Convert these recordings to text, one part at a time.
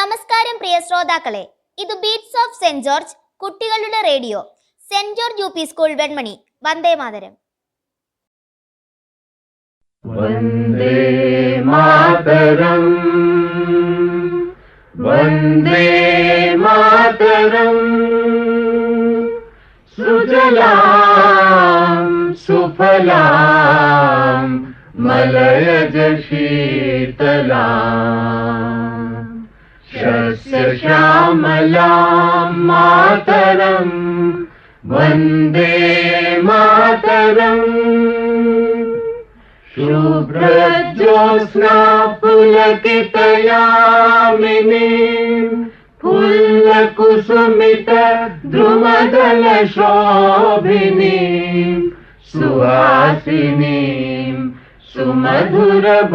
നമസ്കാരം പ്രിയ ശ്രോതാക്കളെ, ഇത് ബീറ്റ്സ് ഓഫ് സെന്റ് ജോർജ് കുട്ടികളുടെ radio. Saint George U P school Venmani. വന്ദേ മാതരം. വന്ദേ മാതരം, വന്ദേ മാതരം. സുജലാം സുഫലാം മലയജ ശീതലാം ശസ്യശ്യാമലാം മാതരം. വന്ദേ മാതരം. ശുഭ്രജ്യോത്സ്നാ പുലകിതയാമിനീം ഫുല്ലകുസുമിത ദ്രുമദലശോഭിനീം സുഹാസിനീം സുമധുരഭാഷിണീം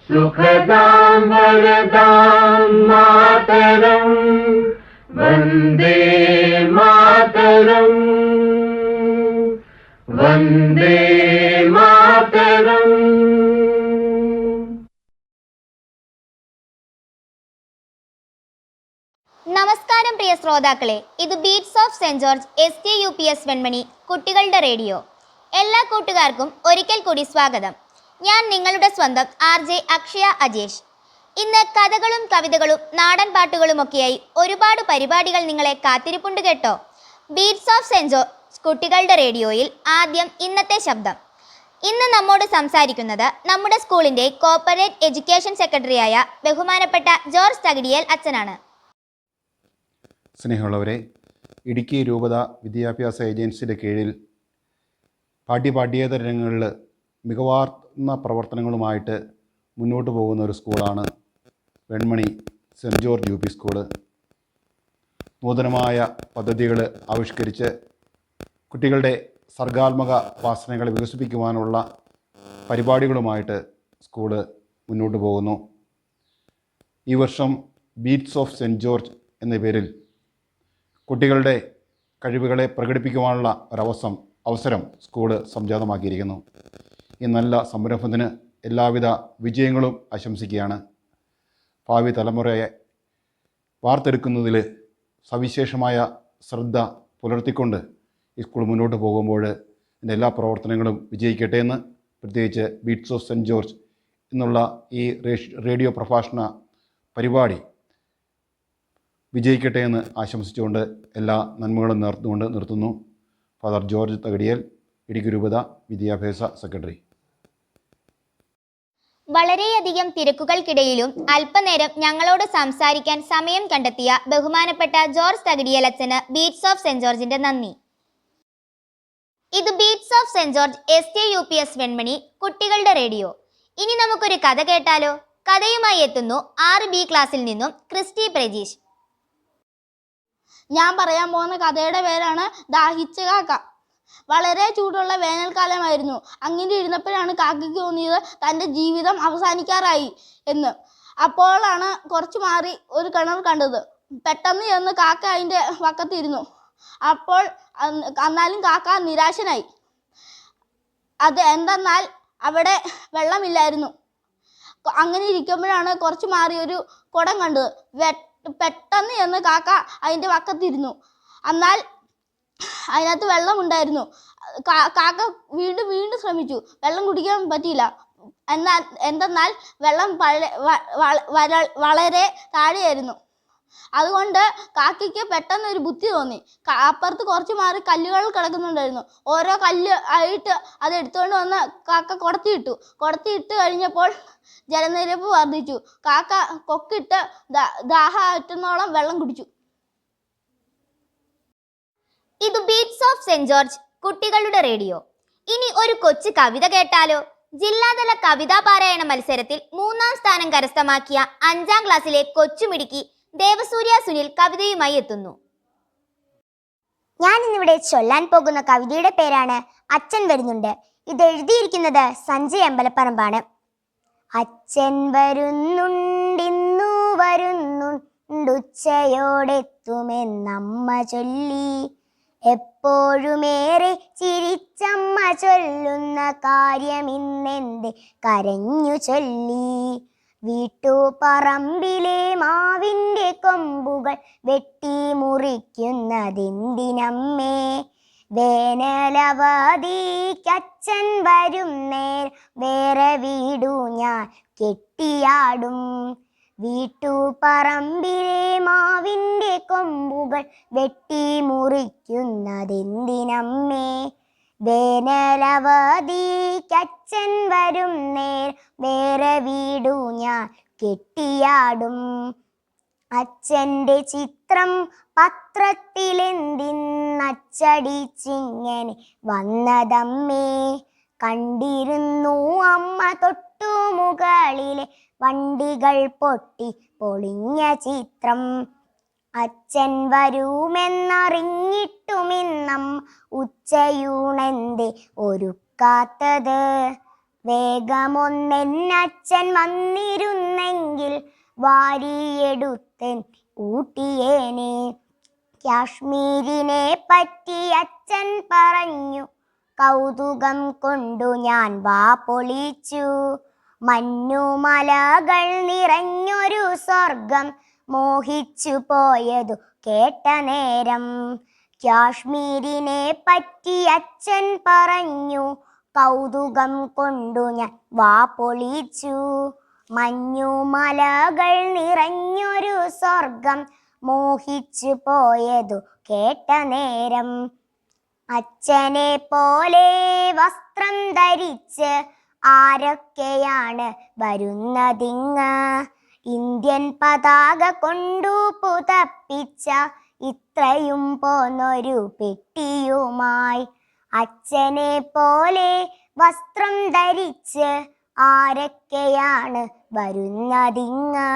സുഖദാം വരദാം മാതരം. വന്ദേ മാതരം, വന്ദേ മാതരം. നമസ്കാരം പ്രിയ ശ്രോതാക്കളെ, ഇത് beats of saint George STUPS Venmani കുട്ടികളുടെ റേഡിയോ. എല്ലാ കൂട്ടുകാർക്കും ഒരിക്കൽ കൂടി സ്വാഗതം. ഞാൻ നിങ്ങളുടെ സ്വന്തം RJ അക്ഷയ അജേഷ്. ഇന്ന് കഥകളും കവിതകളും നാടൻ പാട്ടുകളുമൊക്കെയായി ഒരുപാട് പരിപാടികൾ നിങ്ങളെ കാത്തിരിപ്പുണ്ട് കേട്ടോ. ബീറ്റ്സ് ഓഫ് സെന്റ് ജോർജ് കുട്ടികളുടെ റേഡിയോയിൽ ആദ്യം ഇന്നത്തെ ശബ്ദം. ഇന്ന് നമ്മോട് സംസാരിക്കുന്നത് നമ്മുടെ സ്കൂളിൻ്റെ കോർപ്പറേറ്റ് എഡ്യൂക്കേഷൻ സെക്രട്ടറിയായ ബഹുമാനപ്പെട്ട ജോർജ് തകിടിയേൽ അച്ഛനാണ്. സ്നേഹമുള്ളവരെ, ഇടുക്കി രൂപത വിദ്യാഭ്യാസ ഏജൻസിയുടെ കീഴിൽ പാഠ്യേതര രംഗങ്ങളിൽ മികവാർന്ന പ്രവർത്തനങ്ങളുമായിട്ട് മുന്നോട്ട് പോകുന്ന ഒരു സ്കൂളാണ് Venmani saint George UP school. നൂതനമായ പദ്ധതികൾ ആവിഷ്കരിച്ച് കുട്ടികളുടെ സർഗാത്മക വാസനകളെ വികസിപ്പിക്കുവാനുള്ള പരിപാടികളുമായിട്ട് സ്കൂള് മുന്നോട്ട് പോകുന്നു. ഈ വർഷം ബീറ്റ്സ് ഓഫ് സെൻറ്റ് ജോർജ് എന്ന പേരിൽ കുട്ടികളുടെ കഴിവുകളെ പ്രകടിപ്പിക്കുവാനുള്ള അവസരം സ്കൂള് സംജാതമാക്കിയിരിക്കുന്നു. ഈ നല്ല സംരംഭത്തിന് എല്ലാവിധ വിജയങ്ങളും ആശംസിക്കുകയാണ്. ഭാവി തലമുറയെ വാർത്തെടുക്കുന്നതിൽ സവിശേഷമായ ശ്രദ്ധ പുലർത്തിക്കൊണ്ട് ഈ സ്കൂൾ മുന്നോട്ട് പോകുമ്പോൾ ഇതിൻ്റെ എല്ലാ പ്രവർത്തനങ്ങളും വിജയിക്കട്ടെ എന്ന്, പ്രത്യേകിച്ച് ബീറ്റ്സ് ഓഫ് സെൻറ്റ് ജോർജ് എന്നുള്ള ഈ റേഡിയോ പ്രഭാഷണ പരിപാടി വിജയിക്കട്ടെ എന്ന് ആശംസിച്ചുകൊണ്ട് എല്ലാ നന്മകളും നേർന്നുകൊണ്ട് നിർത്തുന്നു. ഫാദർ ജോർജ് തകിടിയേൽ, ഇടുക്കി രൂപത വിദ്യാഭ്യാസ സെക്രട്ടറി. വളരെയധികം തിരക്കുകൾക്കിടയിലും അല്പനേരം ഞങ്ങളോട് സംസാരിക്കാൻ സമയം കണ്ടെത്തിയ ബഹുമാനപ്പെട്ട ജോർജ് തകിടിയേൽ അച്ഛന് ബീറ്റ്സ് ഓഫ് സെന്റ് ജോർജിന്റെ നന്ദി. ഇത് beats of saint George STUPS Venmani കുട്ടികളുടെ റേഡിയോ. ഇനി നമുക്കൊരു കഥ കേട്ടാലോ? കഥയുമായി എത്തുന്നു 6B ക്ലാസ്സിൽ നിന്നും ക്രിസ്റ്റി പ്രജീഷ്. ഞാൻ പറയാൻ പോകുന്ന കഥയുടെ പേരാണ് ദാഹിച്ച കാക്ക. വളരെ ചൂടുള്ള വേനൽക്കാലമായിരുന്നു. അങ്ങനെ ഇരുന്നപ്പോഴാണ് കാക്കയ്ക്ക് തോന്നിയത് തൻ്റെ ജീവിതം അവസാനിക്കാറായി എന്ന്. അപ്പോഴാണ് കുറച്ച് മാറി ഒരു കിണർ കണ്ടത്. പെട്ടെന്ന് ചെന്ന് കാക്ക അതിൻ്റെ വക്കത്തിരുന്നു. അപ്പോൾ എന്നാലും കാക്ക നിരാശനായി. അത് എന്തെന്നാൽ അവിടെ വെള്ളമില്ലായിരുന്നു. അങ്ങനെ ഇരിക്കുമ്പോഴാണ് കുറച്ച് മാറി ഒരു കുടം കണ്ടത്. പെട്ടെന്ന് ചെന്ന് കാക്ക അതിൻ്റെ വക്കത്തിരുന്നു. എന്നാൽ അതിനകത്ത് വെള്ളമുണ്ടായിരുന്നു. കാക്ക വീണ്ടും ശ്രമിച്ചു. വെള്ളം കുടിക്കാൻ പറ്റിയില്ല. എന്തെന്നാൽ വെള്ളം വളരെ താഴെയായിരുന്നു. അതുകൊണ്ട് കാക്കയ്ക്ക് പെട്ടെന്ന് ഒരു ബുദ്ധി തോന്നി. അപ്പുറത്ത് കുറച്ച് മാറി കല്ലുകൾ കിടക്കുന്നുണ്ടായിരുന്നു. ഓരോ കല്ല് ആയിട്ട് അത് എടുത്തുകൊണ്ട് വന്ന് കാക്ക കുടത്തിയിട്ട് കഴിഞ്ഞപ്പോൾ ജലനിരപ്പ് വർദ്ധിച്ചു. കാക്ക കൊക്കിട്ട് ദാഹം അറ്റുന്നോളം വെള്ളം കുടിച്ചു. ഇത് ബീറ്റ്സ് ഓഫ് സെന്റ് ജോർജ് കുട്ടികളുടെ റേഡിയോ. ഇനി ഒരു കൊച്ചു കവിത കേട്ടാലോ? ജില്ലാതല കവിതാ പാരായണ മത്സരത്തിൽ 3ാം സ്ഥാനം കരസ്ഥമാക്കിയ 5ാം ക്ലാസ്സിലെ കൊച്ചുമിടുക്കി ദേവസൂര്യ സുനിൽ കവിതയുമായി എത്തുന്നു. ഞാൻ ഇന്നിവിടെ ചൊല്ലാൻ പോകുന്ന കവിതയുടെ പേരാണ് അച്ഛൻ വരുന്നുണ്ട്. ഇത് എഴുതിയിരിക്കുന്നത് സഞ്ജയ് അമ്പലപ്പറമ്പാണ്. അച്ഛൻ വരുന്നുണ്ടിന്നു വരുന്നുണ്ടുച്ചയോടെത്തുമെന്നമ്മ ചൊല്ലി, എപ്പോഴുമേറെ ചിരിച്ചമ്മ ചൊല്ലുന്ന കാര്യം ഇന്നെന്ത് കരഞ്ഞു ചൊല്ലി. വീട്ടുപറമ്പിലെ മാവിൻ്റെ കൊമ്പുകൾ വെട്ടി മുറിക്കുന്നതെന്തിനമ്മേ? വേനലവധിക്കച്ഛൻ വരും നേരം വേറെ വീടു ഞാൻ കെട്ടിയാടും. വീട്ടുപറമ്പിലെ മാവിൻ്റെ കൊമ്പുകൾ വെട്ടി മുറിക്കുന്നതെന്തിനമ്മേ? വേനലവധിക്കച്ഛൻ വരും നേരം വേറെ വീടു ഞാൻ കെട്ടിയാടും. അച്ഛൻ്റെ ചിത്രം പത്രത്തിലെന്തിന്നച്ചടിച്ചിങ്ങനെ വന്നതമ്മേ? കണ്ടിരുന്നു അമ്മ തൊട്ടുമുകളിലെ വണ്ടികൾ പൊട്ടി പൊളിഞ്ഞ ചിത്രം. അച്ഛൻ വരുമെന്നറിഞ്ഞിട്ടുമിന്നമ്മ ഉച്ചയൂണെന്തേ ഒരുക്കാത്തത്? വേഗമൊന്നെന്നച്ഛൻ വന്നിരുന്നെങ്കിൽ വാരിയെടുത്തൻ ഊട്ടിയേനെ. കാശ്മീരിനെ പറ്റി അച്ഛൻ പറഞ്ഞു, കൗതുകം കൊണ്ടു ഞാൻ വാ പൊളിച്ചു. മഞ്ഞുമലകൾ നിറഞ്ഞൊരു സ്വർഗം മോഹിച്ചു പോയതു കേട്ട നേരം. കാശ്മീരിനെ പറ്റി അച്ഛൻ പറഞ്ഞു, കൗതുകം കൊണ്ടു ഞാൻ വാ പൊളിച്ചു. മഞ്ഞുമലകൾ നിറഞ്ഞൊരു സ്വർഗം മോഹിച്ചു പോയതു കേട്ട നേരം. അച്ഛനെ പോലെ വസ്ത്രം ധരിച്ച് ആരൊക്കെയാണ് വരുന്നതിങ്ങ്? ഇന്ത്യൻ പതാക കൊണ്ടു പുതപ്പിച്ച ഇത്രയും പോന്നൊരു പെട്ടിയുമായി. അച്ഛനെ പോലെ വസ്ത്രം ധരിച്ച് ആരൊക്കെയാണ് വരുന്നതിങ്ങ്?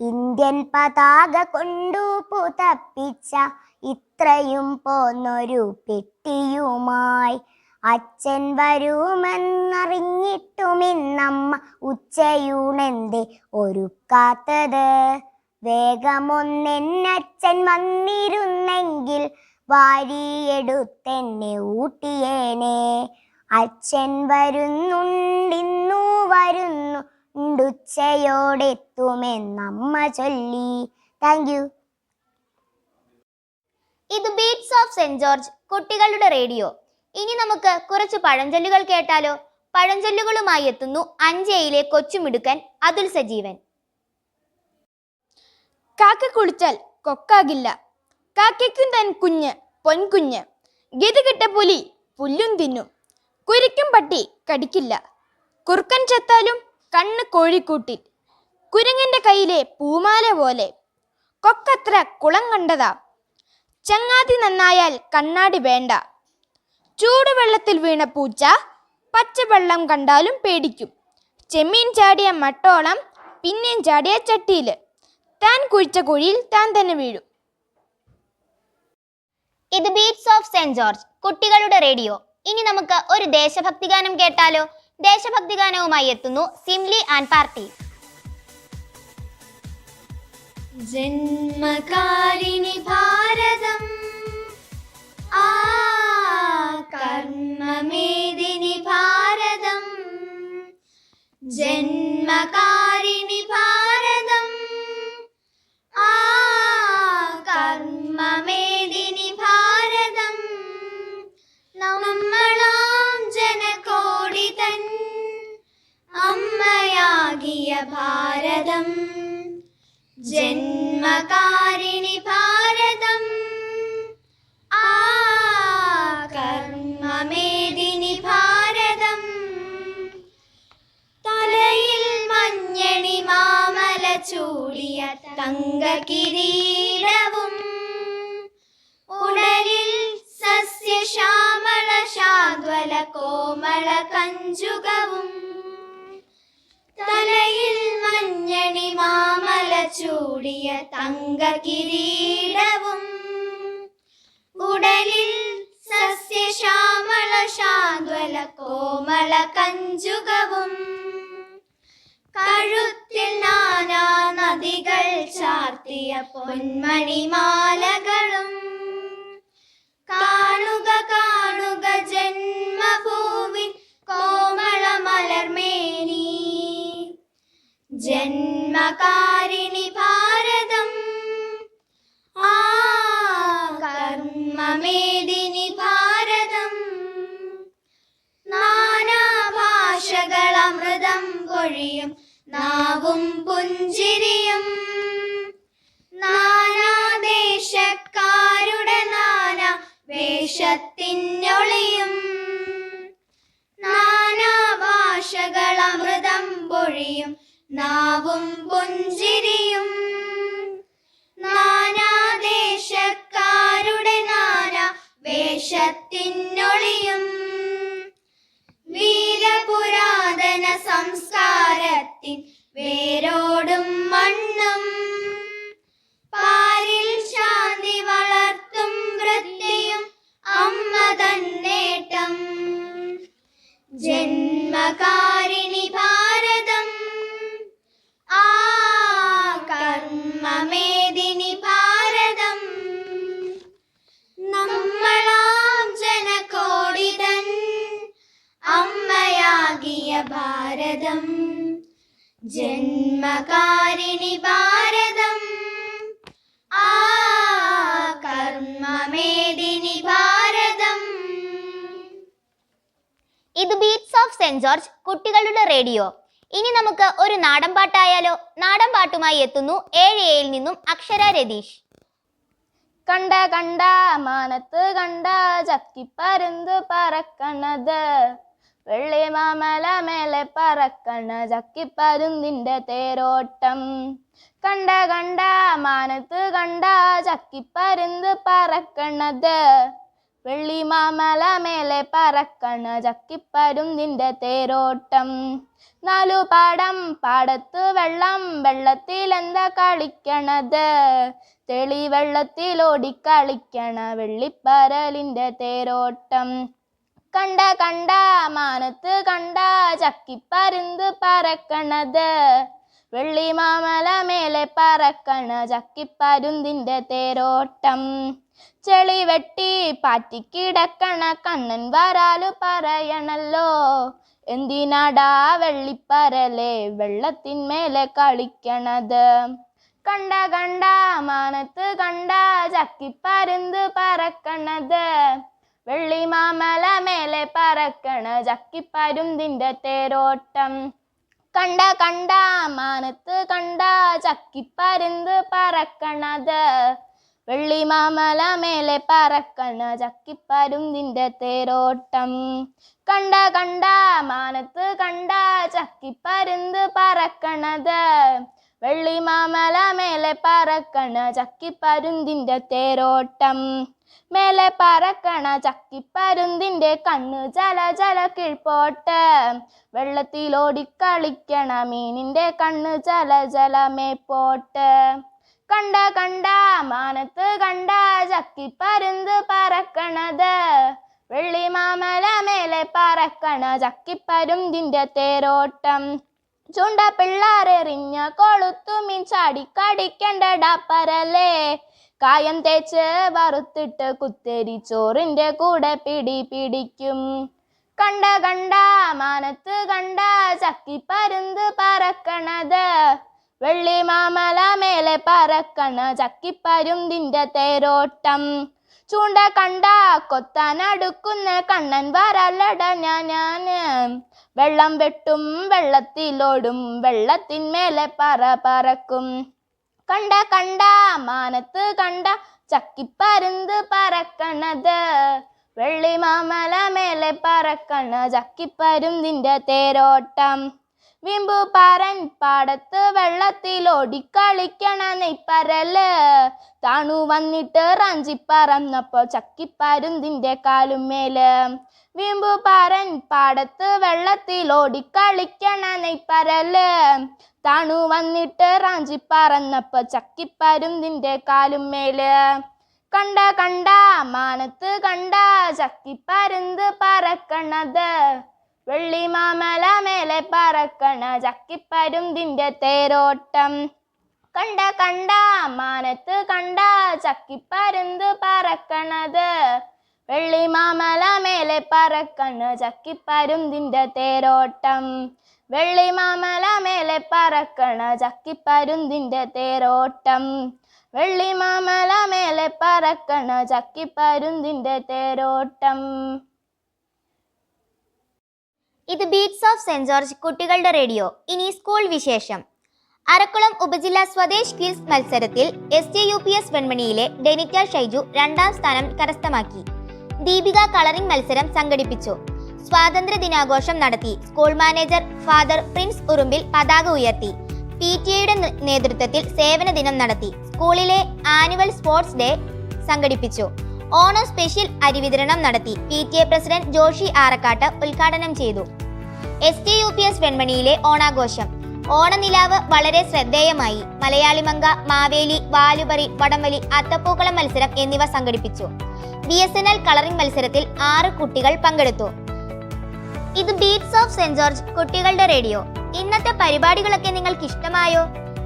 ഇന്ത്യൻ പതാക കൊണ്ടു പുതപ്പിച്ച ഇത്രയും പോന്നൊരു പെട്ടിയുമായി. അച്ഛൻ വരുമെന്നറിഞ്ഞിട്ടുമിന്നമ്മ ഉച്ചയൂണെന്തേ ഒരുക്കാത്തത്? വേഗമൊന്നെന്നച്ഛൻ വന്നിരുന്നെങ്കിൽ വാരിയെടുത്തെന്നെ ഊട്ടിയേനെ. അച്ഛൻ വരുന്നുണ്ടിന്നു വരുന്നുണ്ടുച്ചയോടെത്തുമെന്നമ്മ ചൊല്ലി. Thank you. ഇത് ബീറ്റ്സ് ഓഫ് സെന്റ് ജോർജ് കുട്ടികളുടെ റേഡിയോ. ഇനി നമുക്ക് കുറച്ച് പഴഞ്ചൊല്ലുകൾ കേട്ടാലോ? പഴഞ്ചൊല്ലുകളുമായി എത്തുന്നു 5Aയിലെ കൊച്ചുമിടുക്കൻ അതുൽ സജീവൻ. കാക്ക കുളിച്ചാൽ കൊക്കാകില്ല, കാക്കയ്ക്കും തൻ കുഞ്ഞ് പൊൻകുഞ്ഞ്. ഗതികെട്ട പുലി പുല്ലും തിന്നും, കുരയ്ക്കും പട്ടി കടിക്കില്ല. കുറുക്കൻ ചത്താലും കണ്ണ് കോഴിക്കൂട്ടിൽ, കുരങ്ങന്റെ കയ്യിലെ പൂമാല പോലെ. കൊക്കത്ര കുളം കണ്ടതാ, ചങ്ങാതി നന്നായാൽ കണ്ണാടി വേണ്ട. ചൂടുവെള്ളത്തിൽ വീണ പൂച്ച പച്ചവെള്ളം കണ്ടാലും പേടിക്കും. ചെമ്മീൻ ചാടിയ മട്ടോളം പിന്നെയും ചാടിയ ചട്ടിയിൽ, താൻ കുഴിച്ച കുഴിയിൽ താൻ തന്നെ വീഴും. ഇത് ബീറ്റ്സ് ഓഫ് സെന്റ് ജോർജ് കുട്ടികളുടെ റേഡിയോ. ഇനി നമുക്ക് ഒരു ദേശഭക്തി ഗാനം കേട്ടാലോ? ദേശഭക്തി ഗാനവുമായി എത്തുന്നു സിംലി ആൻഡ് പാർട്ടി. ജന്മകാരിണി ഭാരതം, ആ കർമ്മമേദിനി ഭാരതം. ജന്മകാരിണി ഭാരതം, ആ കർമ്മമേദിനി ഭാരതം. നമ്മളാം ജനകോടി തൻ അമ്മയാകിയ ഭാരതം. ജന്മകാരിണി ഭാരതം, ആ കർമ്മമേദിനി ഭാരതം. തലയിൽ മഞ്ഞണി മാമല ചൂടിയ തങ്ക കിരീടവും, ഉടലിൽ സസ്യശ്യാമള ശാദ്വല കോമള കഞ്ചുകവും. തലയിൽ മഞ്ഞണി മാമല ചൂടിയ തങ്ക കിരീടവും, ഉടലിൽ സസ്യശ്യാമള ശാദ്വല കോമള കഞ്ചുകവും. കഴുത്തിൽ നാനാ നദികൾ ചാർത്തിയ പൊന്മണിമാലകളും. കാണുക കാണുക ജന്മഭൂവിൻ കോമള മലർമേനി. ജന്മകാരിണി ഭാരതം ആ കർമ്മമേദിനി ഭാരതം നാനാഭാഷകളമൃതം പൊഴിയും നാവും പുഞ്ചിരിയും നാനാദേശക്കാരുടെ നാനാ വേഷത്തിനൊളിയും നാനാഭാഷകളമൃതം പൊഴിയും നാവും പുഞ്ചിരിയും നാനാദേശക്കാരുടെ നാനാ വേഷത്തിനൊളിയും വീരപുരാതന സംസ്കാരത്തിൻ വേരോടും മണ്ണും പാരിൽ ശാന്തി വളർത്തും വൃത്തിയും അമ്മ തന്നേട്ടം ജന്മകാരിണി ഭാരതം ആ കർമ്മമേദിനി ഭാരതം നമ്മളാം ജനകോടിതൻ അമ്മയാകിയ ഭാരതം ജന്മകാരിണി ഭാരതം ആ കർമ്മമേദിനി ഭാരതം. ഇത് ബീറ്റ്സ് ഓഫ് സെന്റ് ജോർജ് കുട്ടികളുടെ റേഡിയോ. ഇനി നമുക്ക് ഒരു നാടൻ പാട്ടായാലോ? നാടൻ പാട്ടുമായി എത്തുന്നു 7Aയിൽ നിന്നും അക്ഷര രതീഷ്. കണ്ട കണ്ട മാനത്ത് കണ്ട ചക്കിപ്പരുന്ത് പറക്കണത്, വെള്ളി മാമല മേലെ പറക്കണ ചക്കിപ്പരുന്തിന്റെ തേരോട്ടം. കണ്ട കണ്ട മാനത്ത് കണ്ട ചക്കിപ്പരുന്ത് പറക്കണത്, വെള്ളി മാമല മേലെ പറക്കണ ചക്കിപ്പരുന്തിന്റെ തേരോട്ടം. 4 പാടം പാടത്ത് വെള്ളം, വെള്ളത്തിലെന്താ കളിക്കണത്, തെളി വെള്ളത്തിലോടിക്കളിക്കണ വെള്ളിപ്പരലിന്റെ തേരോട്ടം. കണ്ട കണ്ട മാനത്ത് കണ്ട ചക്കിപ്പരുന്ത് പറക്കണത്, വെള്ളി മാമല മേലെ പറക്കണ ചക്കിപ്പരുന്തിന്റെ തേരോട്ടം. ചെളി വെട്ടി പാറ്റിക്കിടക്കണ കണ്ണൻ വരാലു പറയണല്ലോ, എന്തിനാടാ വെള്ളിപ്പരലെ വെള്ളത്തിന്മേലെ കളിക്കണത്. കണ്ട കണ്ട മാനത്ത് കണ്ട ചക്കിപ്പരുന്ത് പറക്കണത്, വെള്ളി മാമല മേലെ പറക്കണ ചക്കിപ്പരുന്തിന്റെ തേരോട്ടം. കണ്ട കണ്ട മാനത്ത് കണ്ട ചക്കിപ്പരുന്ത് പറക്കണത്, വെള്ളി മാമല മേലെ പറക്കണ ചക്കിപ്പരുന്തിന്റെ തേരോട്ടം. കണ്ട കണ്ട മാനത്ത് കണ്ട ചക്കിപ്പരുന്ത് പറക്കണത്, വെള്ളി മാമല മേലെ പറക്കണ ചക്കിപ്പരുന്തിന്റെ തേരോട്ടം. മേലെ പറക്കണ ചക്കിപ്പരുന്തിന്റെ കണ്ണ് ജല ജല കീഴ്പോട്ട്, വെള്ളത്തിലോടിക്കളിക്കണ മീനിന്റെ കണ്ണ് ജല ജല മേപ്പോട്ട്. കണ്ട കണ്ട മാനത്ത് കണ്ട ചക്കിപ്പരുന്ത് പറക്കണത്, വെള്ളി മാമല മേലെ പറക്കണ ചക്കിപ്പരുന്തിന്റെ തേരോട്ടം. ചൂണ്ട പിള്ളാരെറിഞ്ഞ കൊളുത്തുമീൻ ചാടിക്കടിക്കണ്ടടാ പരലേ, കായം തേച്ച് വറുത്തിട്ട് കുത്തരി ചോറിന്റെ കൂടെ പിടിക്കും. കണ്ട കണ്ട മാനത്ത് കണ്ട ചക്കിപ്പരുന്ത് പറക്കണത്, വെള്ളി മാമല മേലെ പറക്കണ ചക്കിപ്പരുന്തിന്റെ തേരോട്ടം. ചൂണ്ട കണ്ട കൊത്താനടുക്കുന്ന കണ്ണൻ വരല്ലട ഞാന്, വെള്ളം വെട്ടും വെള്ളത്തിലോടും വെള്ളത്തിന്മേലെ പറക്കും. കണ്ട കണ്ട മാനത്ത് കണ്ട ചക്കിപ്പരുന്ത് പറക്കണത്, വെള്ളി മാമല മേലെ പറക്കണ ചക്കിപ്പരുന്തിന്റെ തേരോട്ടം. വിമ്പുപാറൻ പാടത്ത് വെള്ളത്തിലോടിക്കളിക്കണ നെയ്പ്പരല്, താണു വന്നിട്ട് റാഞ്ചിപ്പറന്നപ്പോ ചക്കിപ്പരുന്തിന്റെ കാലുമേല്. വിമ്പുപാറൻ പാടത്ത് വെള്ളത്തിലോടിക്കളിക്കണ നെയ്പ്പരല്, താണു വന്നിട്ട് റാഞ്ചിപ്പറന്നപ്പോ ചക്കിപ്പരുന്തിന്റെ കാലുമേല്. കണ്ട കണ്ട മാനത്ത് കണ്ട ചക്കിപ്പരുന്ത് പറക്കണത്, വെള്ളി മാമല മേലെ പറക്കണ ചക്കിപ്പരുന്തിന്റെ തേരോട്ടം. കണ്ട കണ്ട മാനത്ത് കണ്ട ചക്കിപ്പരുന്ത് പറക്കണത്, വെള്ളി മാമല മേലെ പറക്കണ ചക്കിപ്പരുന്തിന്റെ തേരോട്ടം. വെള്ളി മാമല മേലെ പറക്കണ ചക്കിപ്പരുന്തിൻ്റെ തേരോട്ടം. വെള്ളിമാമല മേലെ പറക്കണ ചക്കിപ്പരുന്തിൻ്റെ തേരോട്ടം. ഇത് ബീറ്റ്സ് ഓഫ് സെന്റ് ജോർജ് കുട്ടികളുടെ റേഡിയോ. ഇനി സ്കൂൾ വിശേഷം. അരക്കുളം ഉപജില്ലാ സ്വദേശ് ക്വിസ് മത്സരത്തിൽ SJUPS വെൺമണിയിലെ ഡെനിറ്റ ഷൈജു 2ാം സ്ഥാനം കരസ്ഥമാക്കി. ദീപിക കളറിംഗ് മത്സരം സംഘടിപ്പിച്ചു. സ്വാതന്ത്ര്യ ദിനാഘോഷം നടത്തി. സ്കൂൾ മാനേജർ ഫാദർ പ്രിൻസ് ഉറുമ്പിൽ പതാക ഉയർത്തി. PTA നേതൃത്വത്തിൽ സേവന ദിനം നടത്തി. സ്കൂളിലെ ആനുവൽ സ്പോർട്സ് ഡേ സംഘടിപ്പിച്ചു. ഓണം സ്പെഷ്യൽ അരി വിതരണം നടത്തി. PTA പ്രസിഡന്റ് ജോഷി ആറക്കാട്ട് ഉദ്ഘാടനം ചെയ്തു. SJUPS വെൺമണിയിലെ ഓണാഘോഷം. ഓണനിലാവ് വളരെ ശ്രദ്ധേയമായി. മലയാളിമങ്ക, മാവേലി, വാലുപറി, വടംവലി, അത്തപ്പൂക്കളം മത്സരം എന്നിവ സംഘടിപ്പിച്ചു. BSNL കളറിംഗ് മത്സരത്തിൽ 6 കുട്ടികൾ പങ്കെടുത്തു. ഇത് ബീറ്റ്സ് ഓഫ് സെന്റ് ജോർജ് കുട്ടികളുടെ റേഡിയോ. ഇന്നത്തെ പരിപാടികളൊക്കെ നിങ്ങൾക്ക് ഇഷ്ടമായോ?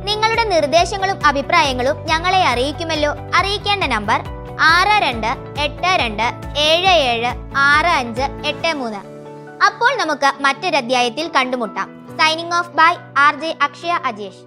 നിങ്ങളുടെ നിർദ്ദേശങ്ങളും അഭിപ്രായങ്ങളും ഞങ്ങളെ അറിയിക്കുമല്ലോ. അറിയിക്കേണ്ട നമ്പർ 6282776583. അപ്പോൾ നമുക്ക് മറ്റൊരു അധ്യായത്തിൽ കണ്ടുമുട്ടാം. Signing off by RJ Akshaya Ajesh.